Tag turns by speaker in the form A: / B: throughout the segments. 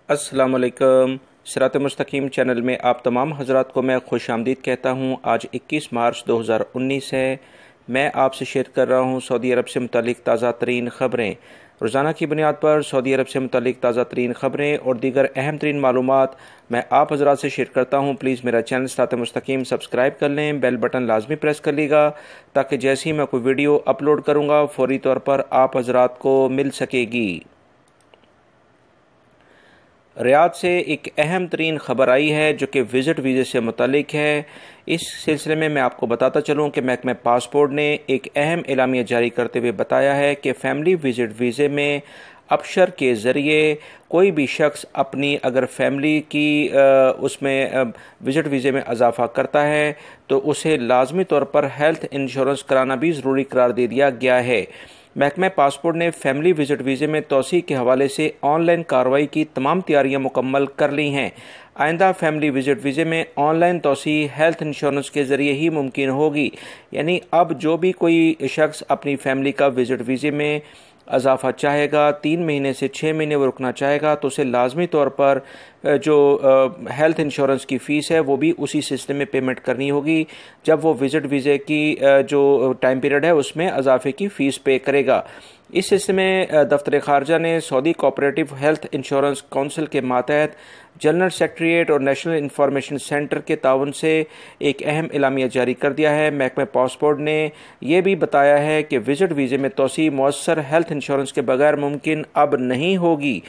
A: अस्सलामुअलैकुम। सिरात मुस्तकीम चैनल में आप तमाम हजरात को मैं खुश आमदीद कहता हूँ। आज 21 मार्च 2019 है। मैं आपसे शेयर कर रहा हूँ सऊदी अरब से मुतालिक ताज़ा तरीन ख़बरें। रोज़ाना की बुनियाद पर सऊदी अरब से मुतालिक ताज़ा तरीन ख़बरें और दीगर अहम तरीन मालूमात मैं आप हजरात से शेयर करता हूँ। प्लीज़ मेरा चैनल सिरात मुस्तकीम सब्सक्राइब कर लें, बेल बटन लाजमी प्रेस कर लीजिएगा ताकि जैसे ही मैं कोई वीडियो अपलोड करूँगा फौरी तौर पर आप हजरात को मिल सकेगी। रियाद से एक अहम तरीन ख़बर आई है जो कि विज़िट वीज़े से मुतालिक है। इस सिलसिले में मैं आपको बताता चलूँ कि महकमा पासपोर्ट ने एक अहम एलामिया जारी करते हुए बताया है कि फ़ैमिली विज़िट वीज़े में अबशर के ज़रिए कोई भी शख्स अपनी अगर फैमिली की उसमें विज़िट वीज़े में इजाफ़ा करता है तो उसे लाजमी तौर पर हेल्थ इंश्योरेंस कराना भी ज़रूरी करार दे दिया गया है। महकमा पासपोर्ट ने फैमिली विज़िट वीज़े में तोसी के हवाले से ऑनलाइन कार्रवाई की तमाम तैयारियां मुकम्मल कर ली हैं। आइंदा फैमिली विज़िट वीज़े में ऑनलाइन तोसी हेल्थ इंश्योरेंस के ज़रिए ही मुमकिन होगी। यानी अब जो भी कोई शख्स अपनी फैमिली का विज़िट वीज़े में इजाफ़ा चाहेगा, 3 महीने से 6 महीने वो रुकना चाहेगा, तो उसे लाजमी तौर पर जो हेल्थ इंश्योरेंस की फ़ीस है वो भी उसी सिस्टम में पेमेंट करनी होगी जब वो विज़िट वीज़े की जो टाइम पीरियड है उसमें इजाफे की फ़ीस पे करेगा। इस सिलसिले में दफ्तर खारजा ने Saudi cooperative health insurance council के मातहत जनरल सेक्रेटरीट और नेशनल इंफॉर्मेशन सेंटर के ताउन से एक अहम एलामिया जारी कर दिया है। महकमा पासपोर्ट ने यह भी बताया है कि विज़िट वीज़े में तोसी मौसर हेल्थ इंश्योरेंस के बगैर मुमकिन अब नहीं होगी।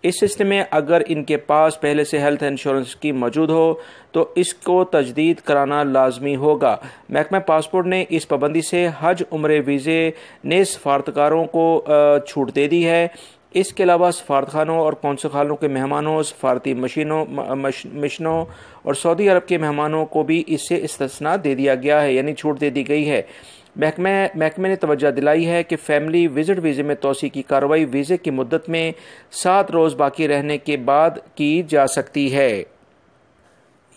A: इस सिलसिले में अगर इनके पास पहले से हेल्थ इंश्योरेंस स्कीम मौजूद हो तो इसको तजदीद कराना लाजमी होगा। महकमा पासपोर्ट ने इस पाबंदी से हज उम्रे वीज़े ने सफारतकारों को छूट दे दी है। इसके अलावा सफारतखानों और कौंसल खानों के मेहमानों, सफारती मिशनों और सऊदी अरब के मेहमानों को भी इससे इस्तिस्ना दे दिया गया है, यानी छूट दे दी गई है। महकमे ने तवज्जो दिलाई है कि फैमिली विज़िट वीज़े में तोसी की कार्रवाई वीज़े की मुद्दत में 7 रोज़ बाकी रहने के बाद की जा सकती है।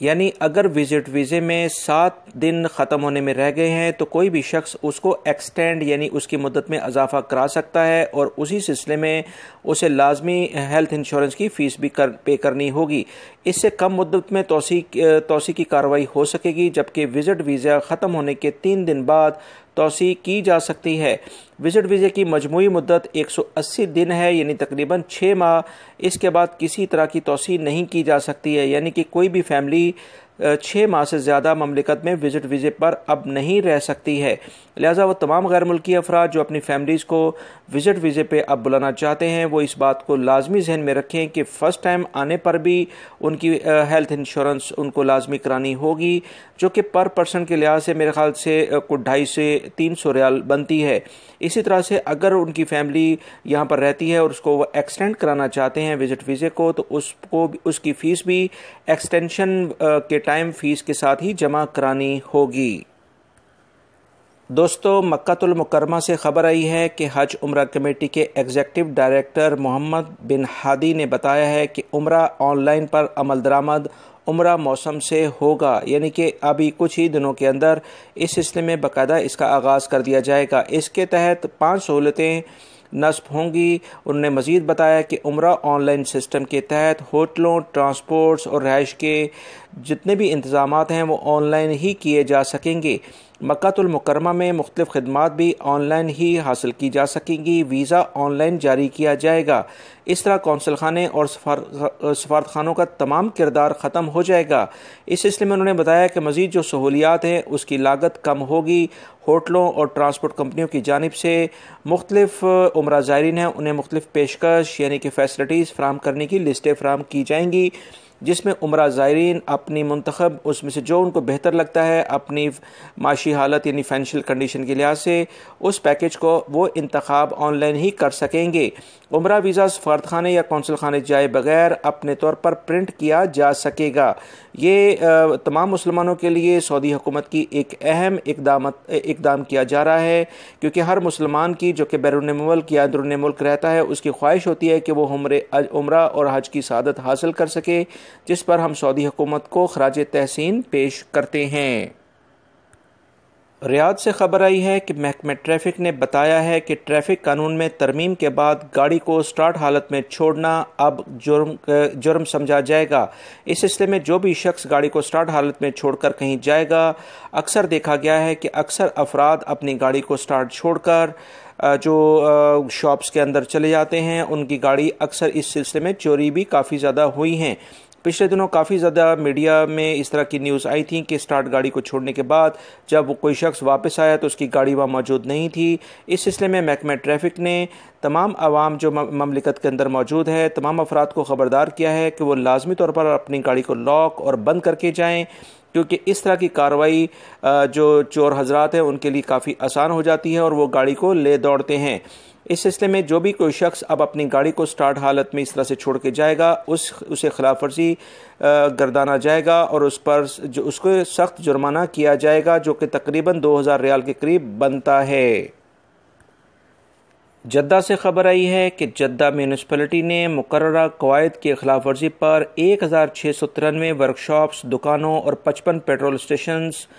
A: यानी अगर विज़िट वीज़े में 7 दिन ख़त्म होने में रह गए हैं तो कोई भी शख्स उसको एक्सटेंड यानी उसकी मुद्दत में इजाफ़ा करा सकता है और उसी सिलसिले में उसे लाजमी हेल्थ इंश्योरेंस की फ़ीस भी पे करनी होगी। इससे कम मुद्दत में तोसी की कार्रवाई हो सकेगी, जबकि विज़िट वीज़ा ख़त्म होने के 3 दिन बाद तोसी की जा सकती है। विज़िट वीज़े की मजमूई मुद्दत 180 दिन है, यानी तकरीबन 6 माह। इसके बाद किसी तरह की तोसी नहीं की जा सकती है, यानी कि कोई भी फैमिली 6 माह से ज़्यादा ममलिकत में विज़िट वीज़े पर अब नहीं रह सकती है। लिहाजा वो तमाम गैर मुल्की अफराद जो अपनी फैमिलीज़ को विज़िट वीज़े पे अब बुलाना चाहते हैं वो इस बात को लाजमी जहन में रखें कि फ़र्स्ट टाइम आने पर भी उनकी हेल्थ इंश्योरेंस उनको लाजमी करानी होगी, जो कि पर पर्सन के लिहाज से मेरे ख्याल से कुछ 250 से 300 रियाल बनती है। इसी तरह से अगर उनकी फैमिली यहाँ पर रहती है और उसको वो एक्सटेंड कराना चाहते हैं विज़िट वीज़े को तो उसको उसकी फ़ीस भी एक्सटेंशन के टाइम फ़ीस के साथ ही जमा करानी होगी। दोस्तों, मक्कातुल मुकर्रमा से खबर आई है कि हज उम्रा कमेटी के एग्जीक्यूटिव डायरेक्टर मोहम्मद बिन हादी ने बताया है कि उम्रा ऑनलाइन पर अमल दरामद उम्रा मौसम से होगा, यानी कि अभी कुछ ही दिनों के अंदर इस सिलसिले में बाकायदा इसका आगाज़ कर दिया जाएगा। इसके तहत 5 सहूलतें नस्ब होंगी। उन्होंने मज़ीद बताया कि उम्रा ऑनलाइन सिस्टम के तहत होटलों, ट्रांसपोर्ट्स और रहाइश के जितने भी इंतज़ामात हैं वो ऑनलाइन ही किए जा सकेंगे। मक्कातुल मुकर्रमा में मुख्तलिफ़ खिदमात भी ऑनलाइन ही हासिल की जा सकेंगी। वीज़ा ऑनलाइन जारी किया जाएगा। इस तरह कौंसल खाने और सफारत खानों का तमाम किरदार ख़त्म हो जाएगा। इस सिलसिले में उन्होंने बताया कि मज़ीद जो सहूलियात हैं उसकी लागत कम होगी। होटलों और ट्रांसपोर्ट कंपनियों की जानिब से मुख्तलिफ़ उम्रा ज़ायरीन हैं उन्हें मुख्तलिफ़ पेशकश यानी कि फ़ैसिलिटीज़ फ़राहम करने की लिस्टें फ़राहम की जाएंगी, जिसमें उम्रा ज़ायरीन अपनी मुंतखब उसमें से जो उनको बेहतर लगता है अपनी माशी हालत यानी फाइनेंशियल कंडीशन के लिहाज से उस पैकेज को वो इंतखाब ऑनलाइन ही कर सकेंगे। उम्रा वीज़ा सफारत खाने या कौंसल खाने जाए बगैर अपने तौर पर प्रिंट किया जा सकेगा। ये तमाम मुसलमानों के लिए सऊदी हुकूमत की एक अहम इकदाम किया जा रहा है, क्योंकि हर मुसलमान की जो कि बैरून मुल्क या अंदरून मुल्क रहता है उसकी ख्वाहिश होती है कि वो उम्रा और हज की सआदत हासिल कर सके, जिस पर हम सऊदी हुकूमत को खराज तहसीन पेश करते हैं। रियाद से खबर आई है कि महकमा ट्रैफिक ने बताया है कि ट्रैफिक कानून में तरमीम के बाद गाड़ी को स्टार्ट हालत में छोड़ना अब जुर्म समझा जाएगा। इस सिलसिले में जो भी शख्स गाड़ी को स्टार्ट हालत में छोड़कर कहीं जाएगा, अक्सर देखा गया है कि अक्सर अफराद अपनी गाड़ी को स्टार्ट छोड़कर जो शॉप्स के अंदर चले जाते हैं, उनकी गाड़ी अक्सर इस सिलसिले में चोरी भी काफ़ी ज़्यादा हुई हैं। पिछले दिनों काफ़ी ज़्यादा मीडिया में इस तरह की न्यूज़ आई थी कि स्टार्ट गाड़ी को छोड़ने के बाद जब कोई शख्स वापस आया तो उसकी गाड़ी वहाँ मौजूद नहीं थी। इस सिलसिले में महकमा ट्रैफिक ने तमाम आवाम जो ममलिकत के अंदर मौजूद है, तमाम अफराद को ख़बरदार किया है कि वो लाजमी तौर पर अपनी गाड़ी को लॉक और बंद करके जाएँ, क्योंकि इस तरह की कार्रवाई जो चोर हजरात हैं उनके लिए काफ़ी आसान हो जाती है और वो गाड़ी को ले दौड़ते हैं। इस सिलसिले में जो भी कोई शख्स अब अपनी गाड़ी को स्टार्ट हालत में इस तरह से छोड़ के जाएगा, उसे खिलाफ वर्जी गर्दाना जाएगा और उस पर जो उसको सख्त जुर्माना किया जाएगा, जो कि तकरीबन 2000 रियाल के करीब बनता है। जद्दा से खबर आई है कि जद्दा म्यूनिसिपलिटी ने मुकर्ररा कवायद की खिलाफ वर्जी पर 1693 वर्कशॉप्स, दुकानों और 55 पेट्रोल स्टेशंस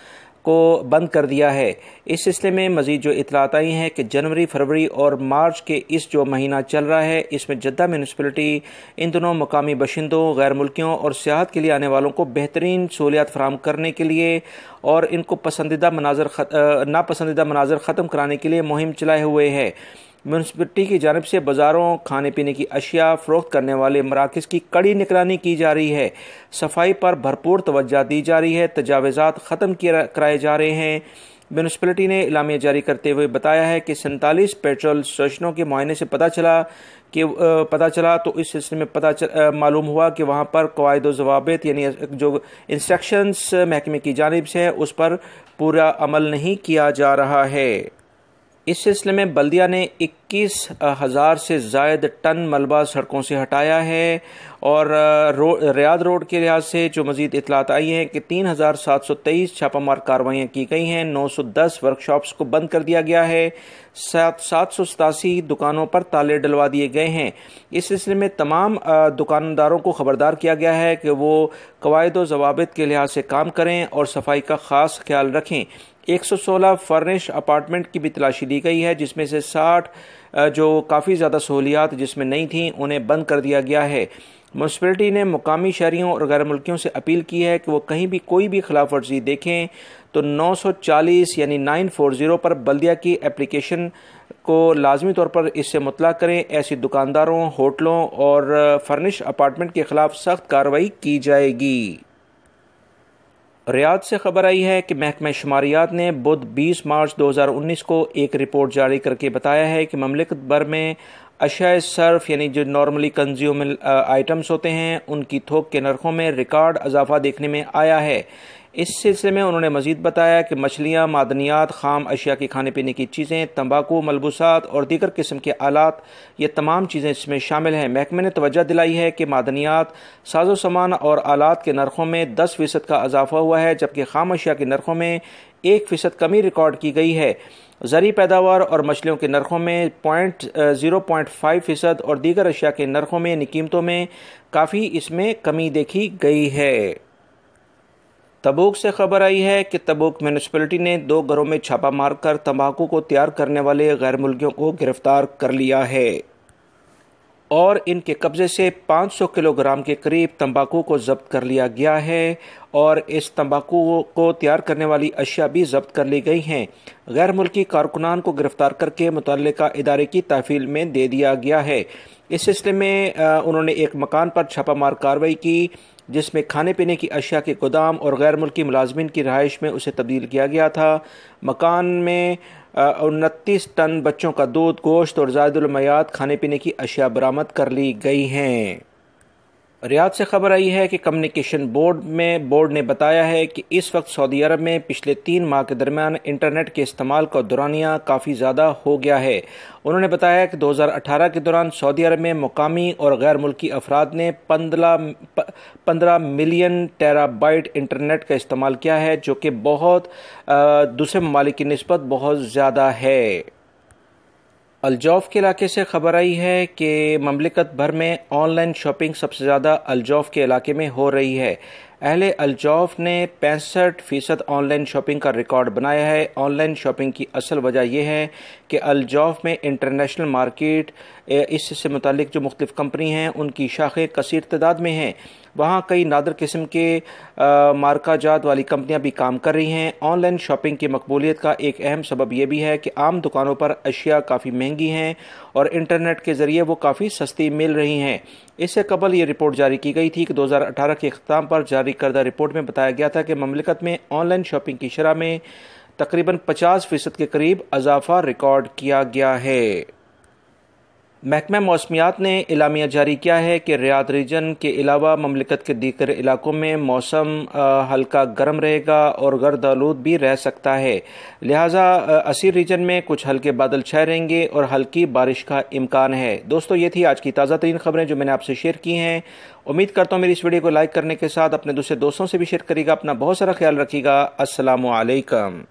A: को बंद कर दिया है। इस सिलसिले में मजीद जो इतलात आई हैं कि जनवरी, फरवरी और मार्च के इस जो महीना चल रहा है, इसमें जद्दा म्यूनिसिपलिटी इन दोनों मकामी बशिंदों, गैर मुल्कियों और सियाहत के लिए आने वालों को बेहतरीन सहूलियात फराहम करने के लिए और इनको नापसंदीदा मनाजर ख़त्म कराने के लिए मुहिम चलाए हुए है। म्यूनिसिपलिटी की जानिब से बाज़ारों, खाने पीने की अशिया फ़रोख्त करने वाले मराकज़ की कड़ी निगरानी की जा रही है। सफाई पर भरपूर तवज्जो दी जा रही है। तजावुज़ात ख़त्म कराए जा रहे हैं। म्यूनिसिपलिटी ने इलामिया जारी करते हुए बताया है कि 47 पेट्रोल स्टेशनों के मुआयने से पता चला तो इस सिलसिले में मालूम हुआ कि वहाँ पर कवायद व ज़वाबित यानी जो इंस्ट्रक्शंस महकमे की जानिब से है उस पर पूरा अमल नहीं किया जा रहा है। इस सिलसिले में बल्दिया ने 21,000 से ज़ायद टन मलबा सड़कों से हटाया है और रियाद रोड के लिहाज से जो मज़ीद इतलात आई हैं कि 3723 छापामार कार्रवाइयाँ की गई हैं, 910 वर्कशॉप्स को बंद कर दिया गया है, 787 दुकानों पर ताले डलवा दिए गए हैं। इस सिलसिले में तमाम दुकानदारों को ख़बरदार किया गया है कि वो कवायद व ज़वाबित के लिहाज से काम करें और सफाई का ख़ास ख्याल रखें। 116 फर्निश अपार्टमेंट की भी तलाशी ली गई है, जिसमें से 60 जो काफ़ी ज़्यादा सहूलियात जिसमें नहीं थी उन्हें बंद कर दिया गया है। म्यूनिसिपलिटी ने मुकामी शहरियों और गैर मुल्कियों से अपील की है कि वो कहीं भी कोई भी खिलाफ वर्जी देखें तो 940 यानी 940 पर बल्दिया की एप्लीकेशन को लाजमी तौर पर इससे मुतला करें। ऐसी दुकानदारों, होटलों और फर्निश अपार्टमेंट के खिलाफ सख्त कार्रवाई की जाएगी। रियाद से खबर आई है कि महकमा शुमारियात ने बुध 20 मार्च 2019 को एक रिपोर्ट जारी करके बताया है कि ममलिकत भर में अशियाए सर्फ यानी जो नॉर्मली कंज्यूमल आइटम्स होते हैं उनकी थोक के नरखों में रिकॉर्ड इजाफा देखने में आया है। इस सिलसिले में उन्होंने मजीद बताया कि मछलियाँ, मादनियात, खाम अशिया की खाने पीने की चीज़ें, तंबाकू, मलबूसात और दीगर किस्म के आलात, ये तमाम चीज़ें इसमें शामिल हैं। महकमे ने तवज्जो दिलाई है कि मादनियात, साजो सामान और आलात के नरखों में 10% का इजाफा हुआ है, जबकि खाम अशिया के नरखों में 1% कमी रिकॉर्ड की गई है। ज़री पैदावार और मछलियों के नरखों में 0.5% और दीगर अशिया के नरखों में यानी कीमतों में काफ़ी इसमें कमी देखी गई है। तबूक से खबर आई है कि तबूक म्यूनिसिपलिटी ने 2 घरों में छापा मारकर तंबाकू को तैयार करने वाले गैर मुल्कियों को गिरफ्तार कर लिया है और इनके कब्जे से 500 किलोग्राम के करीब तंबाकू को जब्त कर लिया गया है और इस तंबाकू को तैयार करने वाली अशिया भी जब्त कर ली गई हैं। गैर मुल्की कारकुनान को गिरफ्तार करके मुतल्लिका इदारे की तहवील में दे दिया गया है। इस सिलसिले में उन्होंने एक मकान पर छापामार कार्रवाई की, जिसमें खाने पीने की अशिया के गोदाम और गैर मुल्की मुलाजमिन की रहाइश में उसे तब्दील किया गया था। मकान में 29 टन बच्चों का दूध, गोश्त और ज़ायदुल मयात खाने पीने की अशिया बरामद कर ली गई हैं। रियाद से खबर आई है कि कम्युनिकेशन बोर्ड ने बताया है कि इस वक्त सऊदी अरब में पिछले 3 माह के दरमियान इंटरनेट के इस्तेमाल का दौरानिया काफ़ी ज़्यादा हो गया है। उन्होंने बताया कि 2018 के दौरान सऊदी अरब में मुकामी और गैर मुल्की अफराद ने 15 मिलियन टेराबाइट इंटरनेट का इस्तेमाल किया है, जो कि बहुत दूसरे ममालिक की निस्बत बहुत ज़्यादा है। अलजौफ के इलाके से खबर आई है कि ममलिकत भर में ऑनलाइन शॉपिंग सबसे ज़्यादा अलजौफ के इलाके में हो रही है। अहले अल-जौफ ने 65% ऑनलाइन शॉपिंग का रिकॉर्ड बनाया है। ऑनलाइन शॉपिंग की असल वजह यह है कि अल-जौफ में इंटरनेशनल मार्केट इससे मुतालिक जो मुख्तलिफ कंपनी हैं उनकी शाखें कसीर तादाद में हैं। वहाँ कई नादर किस्म के मार्का जात वाली कंपनियां भी काम कर रही हैं। ऑनलाइन शॉपिंग की मकबूलियत का एक अहम सबब यह भी है कि आम दुकानों पर अशिया काफ़ी महंगी हैं और इंटरनेट के ज़रिए वो काफ़ी सस्ती मिल रही हैं। इससे कबल ये रिपोर्ट जारी की गई थी कि 2018 के अख्ताम पर जारी करदा रिपोर्ट में बताया गया था कि ममलिकत में ऑनलाइन शॉपिंग की शरह में तकरीबन 50% के करीब इजाफा रिकॉर्ड किया गया है। महकमा मौसमियात ने इलामिया जारी किया है कि रियाद रीजन के अलावा ममलिकत के दीगर इलाकों में मौसम हल्का गर्म रहेगा और गर्द आलूद भी रह सकता है। लिहाजा असीर रीजन में कुछ हल्के बादल छाए रहेंगे और हल्की बारिश का इम्कान है। दोस्तों, ये थी आज की ताज़ा तरीन खबरें जो मैंने आपसे शेयर की हैं। उम्मीद करता हूँ मेरी इस वीडियो को लाइक करने के साथ अपने दूसरे दोस्तों से भी शेयर करिएगा। अपना बहुत सारा ख्याल रखिएगा। अस्सलामु अलैकुम।